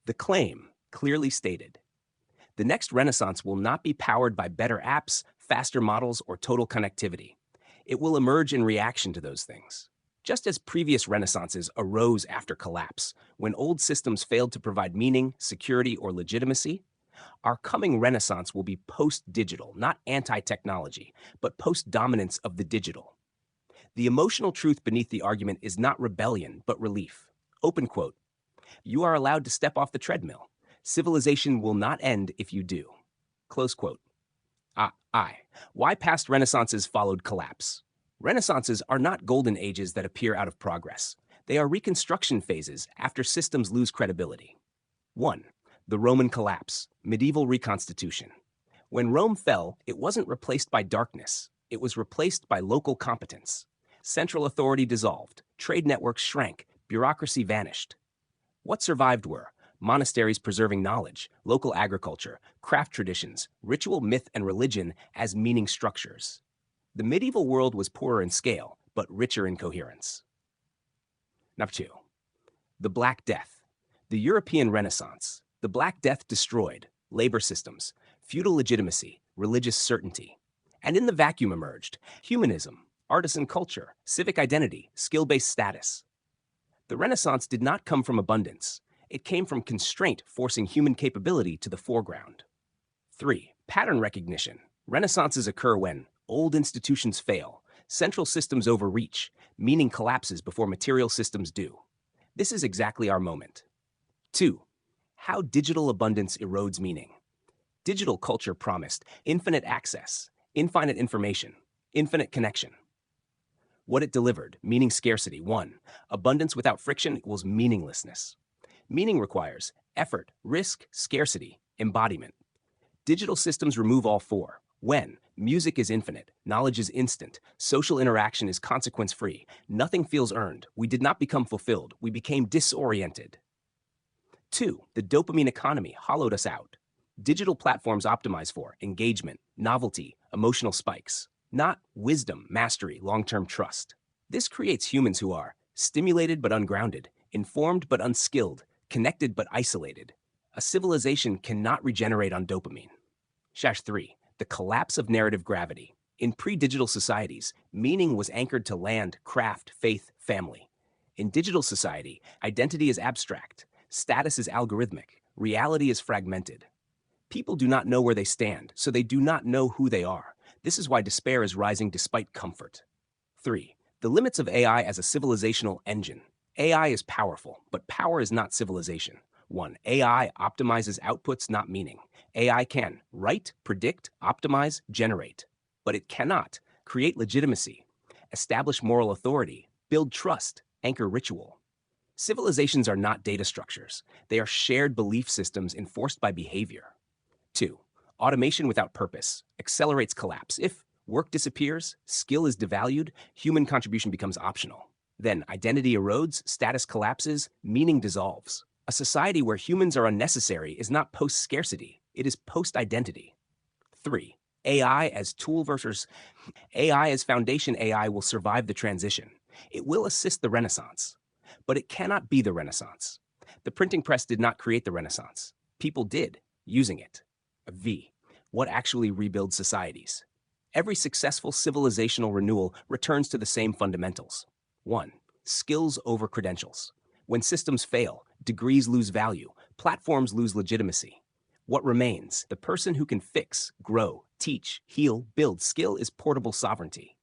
The claim, clearly stated. The next renaissance will not be powered by better apps, faster models, or total connectivity. It will emerge in reaction to those things. Just as previous renaissances arose after collapse, when old systems failed to provide meaning, security, or legitimacy, our coming renaissance will be post-digital, not anti-technology, but post-dominance of the digital. The emotional truth beneath the argument is not rebellion, but relief. Open quote. You are allowed to step off the treadmill. Civilization will not end if you do. Close quote. Why past renaissances followed collapse? Renaissances are not golden ages that appear out of progress. They are reconstruction phases after systems lose credibility. 1. The Roman collapse, medieval reconstitution. When Rome fell, it wasn't replaced by darkness. It was replaced by local competence. Central authority dissolved, trade networks shrank, bureaucracy vanished. What survived were monasteries preserving knowledge, local agriculture, craft traditions, ritual, myth, and religion as meaning structures. The medieval world was poorer in scale, but richer in coherence. Number 2. The Black Death. The European Renaissance. The Black Death destroyed labor systems, feudal legitimacy, religious certainty. And in the vacuum emerged humanism, artisan culture, civic identity, skill-based status. The Renaissance did not come from abundance. It came from constraint forcing human capability to the foreground. 3. Pattern recognition. Renaissances occur when old institutions fail, central systems overreach, meaning collapses before material systems do. This is exactly our moment. 2. How digital abundance erodes meaning. Digital culture promised infinite access, infinite information, infinite connection. What it delivered, meaning scarcity. 1. Abundance without friction equals meaninglessness. Meaning requires effort, risk, scarcity, embodiment. Digital systems remove all four. When music is infinite, knowledge is instant, social interaction is consequence-free, nothing feels earned, we did not become fulfilled, we became disoriented. 2. The dopamine economy hollowed us out. Digital platforms optimize for engagement, novelty, emotional spikes, not wisdom, mastery, long-term trust. This creates humans who are stimulated but ungrounded, informed but unskilled, connected but isolated. A civilization cannot regenerate on dopamine. 3. The collapse of narrative gravity. In pre-digital societies, meaning was anchored to land, craft, faith, family. In digital society, identity is abstract, status is algorithmic, reality is fragmented. People do not know where they stand, so they do not know who they are. This is why despair is rising despite comfort. 3. The limits of AI as a civilizational engine. AI is powerful, but power is not civilization. 1. AI optimizes outputs, not meaning. AI can write, predict, optimize, generate. But it cannot create legitimacy, establish moral authority, build trust, anchor ritual. Civilizations are not data structures. They are shared belief systems enforced by behavior. 2. Automation without purpose accelerates collapse. If work disappears, skill is devalued, human contribution becomes optional. Then identity erodes, status collapses, meaning dissolves. A society where humans are unnecessary is not post-scarcity, it is post-identity. 3. AI as tool versus AI as foundation. AI will survive the transition. It will assist the Renaissance, but it cannot be the Renaissance. The printing press did not create the Renaissance. People did, using it. V. What actually rebuilds societies? Every successful civilizational renewal returns to the same fundamentals. 1. Skills over credentials. When systems fail, degrees lose value, platforms lose legitimacy. What remains? The person who can fix, grow, teach, heal, build. Skill is portable sovereignty.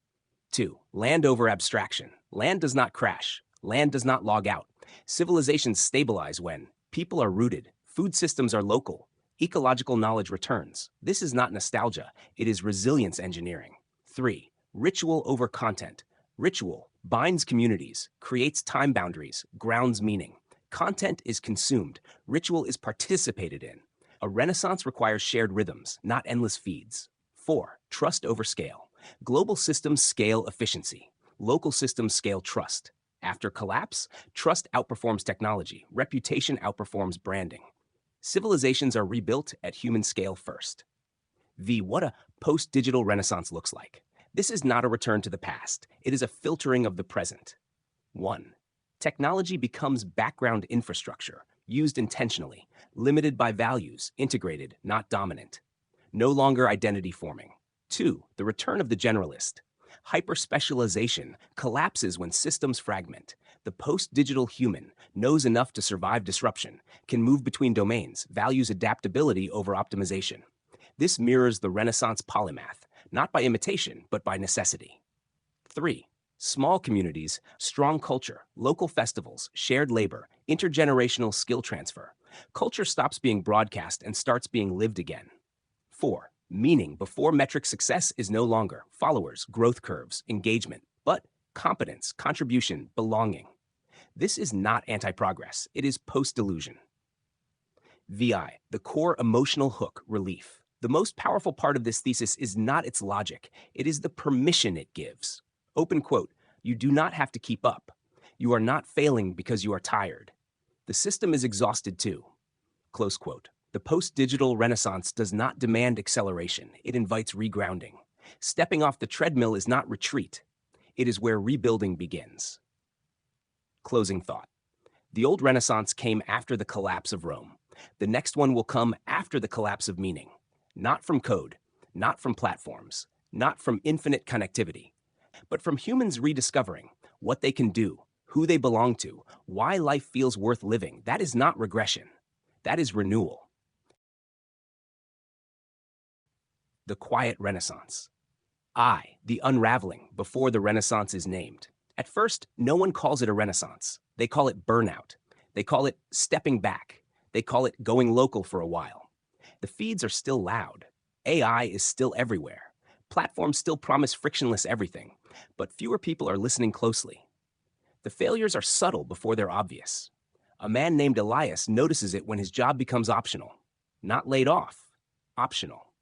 2. Land over abstraction. Land does not crash. Land does not log out. Civilizations stabilize when people are rooted, food systems are local, ecological knowledge returns. This is not nostalgia, it is resilience engineering. 3. Ritual over content. Ritual binds communities, creates time boundaries, grounds meaning. Content is consumed, ritual is participated in. A renaissance requires shared rhythms, not endless feeds. 4. Trust over scale. Global systems scale efficiency. Local systems scale trust. After collapse, trust outperforms technology. Reputation outperforms branding. Civilizations are rebuilt at human scale first. V. What a post-digital renaissance looks like. This is not a return to the past. It is a filtering of the present. 1. Technology becomes background infrastructure. used intentionally, limited by values, integrated, not dominant. No longer identity forming. 2. The return of the generalist. Hyperspecialization collapses when systems fragment. The post-digital human knows enough to survive disruption, can move between domains, values adaptability over optimization. This mirrors the Renaissance polymath, not by imitation, but by necessity. 3. Small communities, strong culture, local festivals, shared labor, intergenerational skill transfer. Culture stops being broadcast and starts being lived again. 4. Meaning before metric success is no longer followers, growth curves, engagement, but competence, contribution, belonging. This is not anti-progress, it is post-delusion. VI, the core emotional hook, relief. The most powerful part of this thesis is not its logic, it is the permission it gives. Open quote, you do not have to keep up. You are not failing because you are tired. The system is exhausted too. Close quote. The post-digital renaissance does not demand acceleration, it invites regrounding. Stepping off the treadmill is not retreat, it is where rebuilding begins. Closing thought. The old Renaissance came after the collapse of Rome. The next one will come after the collapse of meaning. Not from code, not from platforms, not from infinite connectivity, but from humans rediscovering what they can do, who they belong to, why life feels worth living. That is not regression. That is renewal. The quiet Renaissance. The unraveling before the Renaissance is named. At first, no one calls it a Renaissance. They call it burnout. They call it stepping back. They call it going local for a while. The feeds are still loud. AI is still everywhere. Platforms still promise frictionless everything, but fewer people are listening closely. The failures are subtle before they're obvious. A man named Elias notices it when his job becomes optional. Not laid off, optional.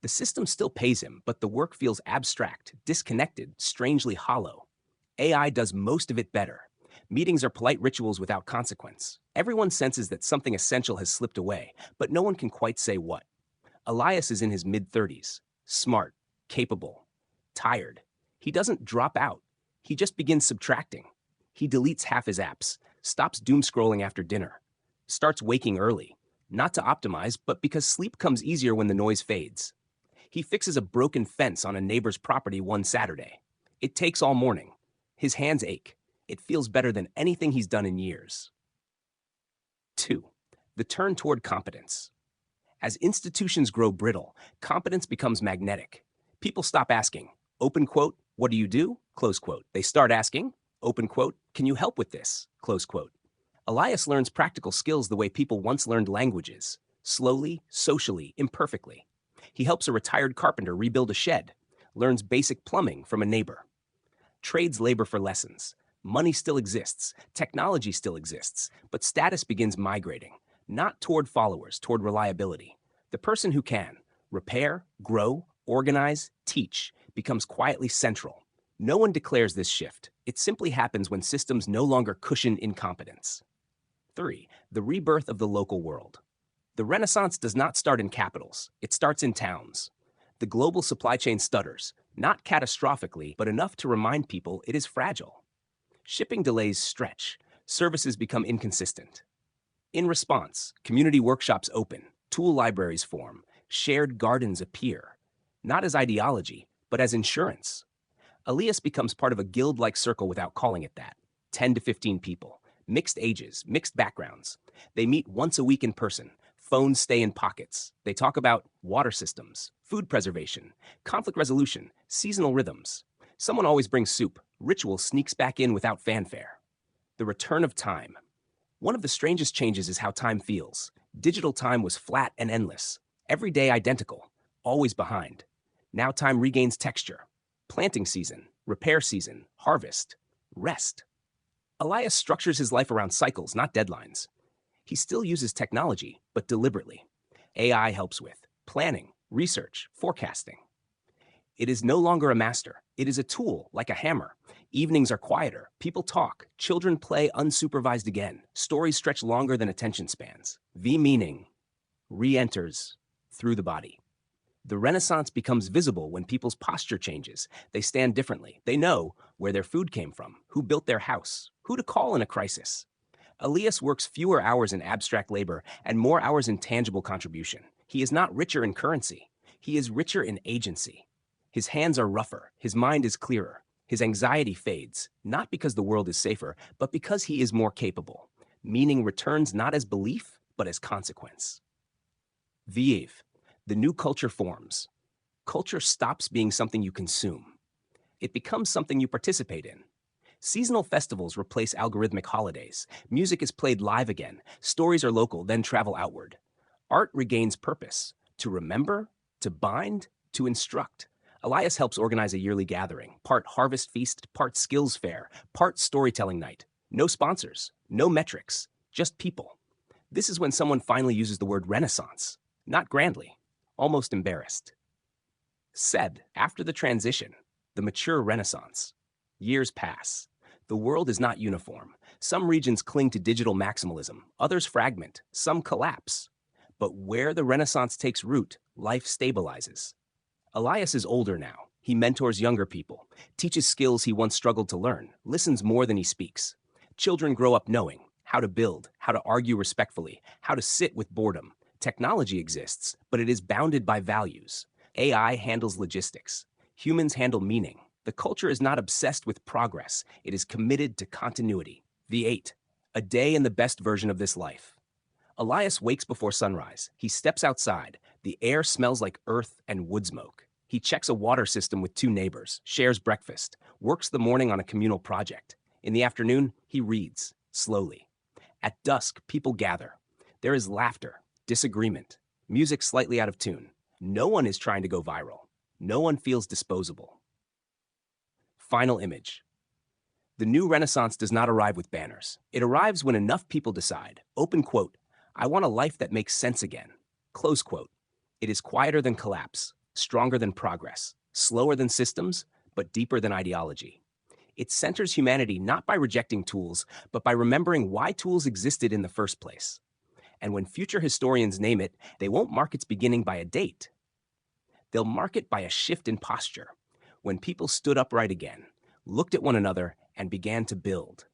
The system still pays him, but the work feels abstract, disconnected, strangely hollow. AI does most of it better. Meetings are polite rituals without consequence. Everyone senses that something essential has slipped away, but no one can quite say what. Elias is in his mid-30s, smart, capable, tired. He doesn't drop out. He just begins subtracting. He deletes half his apps, stops doom scrolling after dinner, starts waking early, not to optimize, but because sleep comes easier when the noise fades. He fixes a broken fence on a neighbor's property one Saturday. It takes all morning. His hands ache. It feels better than anything he's done in years. 2. The turn toward competence. As institutions grow brittle, competence becomes magnetic. People stop asking, open quote, what do you do? Close quote. They start asking, open quote, can you help with this? Close quote. Elias learns practical skills the way people once learned languages, slowly, socially, imperfectly. He helps a retired carpenter rebuild a shed, learns basic plumbing from a neighbor. Trades labor for lessons. Money still exists, technology still exists, but status begins migrating, not toward followers, toward reliability. The person who can repair, grow, organize, teach becomes quietly central. No one declares this shift. It simply happens when systems no longer cushion incompetence. 3. The rebirth of the local world. The Renaissance does not start in capitals, it starts in towns. The global supply chain stutters, not catastrophically, but enough to remind people it is fragile. Shipping delays stretch, services become inconsistent. In response, community workshops open, tool libraries form, shared gardens appear, not as ideology, but as insurance. Elias becomes part of a guild-like circle without calling it that. 10 to 15 people, mixed ages, mixed backgrounds. They meet once a week in person. Phones stay in pockets. They talk about water systems, food preservation, conflict resolution, seasonal rhythms. Someone always brings soup. Ritual sneaks back in without fanfare. The return of time. One of the strangest changes is how time feels. Digital time was flat and endless. Every day identical, always behind. Now time regains texture. Planting season, repair season, harvest, rest. Elias structures his life around cycles, not deadlines. He still uses technology, but deliberately. AI helps with planning, research, forecasting. It is no longer a master. It is a tool, like a hammer. Evenings are quieter. People talk. Children play unsupervised again. Stories stretch longer than attention spans. Meaning re-enters through the body. The Renaissance becomes visible when people's posture changes. They stand differently. They know where their food came from, who built their house, who to call in a crisis. Elias works fewer hours in abstract labor and more hours in tangible contribution. He is not richer in currency. He is richer in agency. His hands are rougher. His mind is clearer. His anxiety fades, not because the world is safer, but because he is more capable. Meaning returns not as belief, but as consequence. Viev, the new culture forms. Culture stops being something you consume. It becomes something you participate in. Seasonal festivals replace algorithmic holidays. Music is played live again. Stories are local, then travel outward. Art regains purpose, to remember, to bind, to instruct. Elias helps organize a yearly gathering, part harvest feast, part skills fair, part storytelling night. No sponsors, no metrics, just people. This is when someone finally uses the word Renaissance, not grandly, almost embarrassed. Said, after the transition, the mature Renaissance. Years pass. The world is not uniform. Some regions cling to digital maximalism, others fragment, some collapse. But where the Renaissance takes root, life stabilizes. Elias is older now. He mentors younger people, teaches skills he once struggled to learn, listens more than he speaks. Children grow up knowing how to build, how to argue respectfully, how to sit with boredom. Technology exists, but it is bounded by values. AI handles logistics. Humans handle meaning. The culture is not obsessed with progress. It is committed to continuity. V8, a day in the best version of this life. Elias wakes before sunrise. He steps outside. The air smells like earth and wood smoke. He checks a water system with 2 neighbors, shares breakfast, works the morning on a communal project. In the afternoon, he reads, slowly. At dusk, people gather. There is laughter, disagreement, music slightly out of tune. No one is trying to go viral. No one feels disposable. Final image. The new Renaissance does not arrive with banners. It arrives when enough people decide, open quote, I want a life that makes sense again, close quote. It is quieter than collapse, stronger than progress, slower than systems, but deeper than ideology. It centers humanity not by rejecting tools, but by remembering why tools existed in the first place. And when future historians name it, they won't mark its beginning by a date. They'll mark it by a shift in posture, when people stood upright again, looked at one another, and began to build.